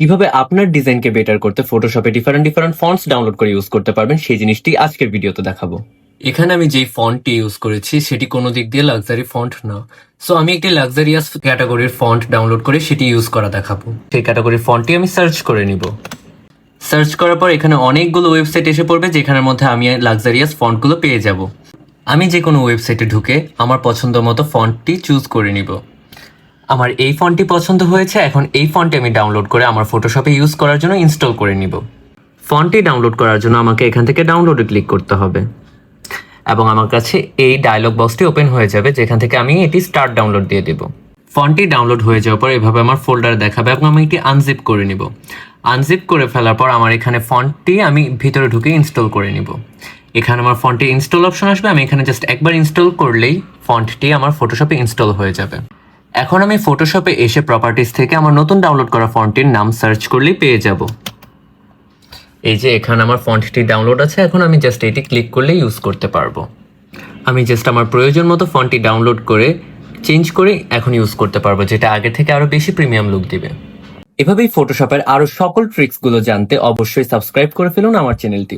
কিভাবে আপনার ডিজাইনকে বেটার করতে ফটোশপে ডিফারেন্ট ফন্টস ডাউনলোড করে ইউজ করতে পারবেন সেই জিনিসটি আজকের ভিডিওতে দেখাবো। এখানে আমি যেই ফন্টটি ইউজ করেছি সেটি কোনো দিক দিয়ে লাক্সারি ফন্ট না। সো আমি একটি লাক্সারিয়াস ক্যাটাগরির ফন্ট ডাউনলোড করে সেটি ইউজ করা দেখাবো। সেই ক্যাটাগরির ফন্টটি আমি সার্চ করে নিব। সার্চ করার পর এখানে অনেকগুলো ওয়েবসাইট এসে পড়বে যেখানের মধ্যে আমি লাক্সারিয়াস ফন্টগুলো পেয়ে যাব। আমি যে কোনো ওয়েবসাইটে ঢুকে আমার পছন্দ মতো ফন্টটি চুজ করে নিব। আমার এই ফন্টটি পছন্দ হয়েছে, এখন এই ফন্টটি আমি ডাউনলোড করে আমার ফটোশপে ইউজ করার জন্য ইনস্টল করে নিব। ফন্টটি ডাউনলোড করার জন্য আমাকে এখান থেকে ডাউনলোডে ক্লিক করতে হবে এবং আমার কাছে এই ডায়লগ বক্সটি ওপেন হয়ে যাবে যেখান থেকে আমি এটি স্টার্ট ডাউনলোড দিয়ে দেব। ফন্টটি ডাউনলোড হয়ে যাওয়ার পর এভাবে আমার ফোল্ডারে দেখাবে এবং আমি এটি আনজিপ করে নিব। আনজিপ করে ফেলার পর আমার এখানে ফন্টটি আমি ভিতরে ঢুকে ইনস্টল করে নিব। এখানে আমার ফন্টটি ইনস্টল অপশন আসবে, আমি এখানে জাস্ট একবার ইনস্টল করলেই ফন্টটি আমার ফটোশপে ইনস্টল হয়ে যাবে। এখন আমি ফটোশপে এসে প্রপার্টিজ থেকে আমার নতুন ডাউনলোড করা ফন্টটির নাম সার্চ করলেই পেয়ে যাব। এই যে এখানে আমার ফন্টটি ডাউনলোড আছে, এখন আমি জাস্ট এটি ক্লিক করলে ইউজ করতে পারবো। আমি জাস্ট আমার প্রয়োজন মতো ফন্টটি ডাউনলোড করে চেঞ্জ করে এখন ইউজ করতে পারবো, যেটা আগে থেকে আরো বেশি প্রিমিয়াম লুক দিবে। এভাবেই ফটোশপের আরো সকল ট্রিক্সগুলো জানতে অবশ্যই সাবস্ক্রাইব করে ফেলুন আমার চ্যানেলটি।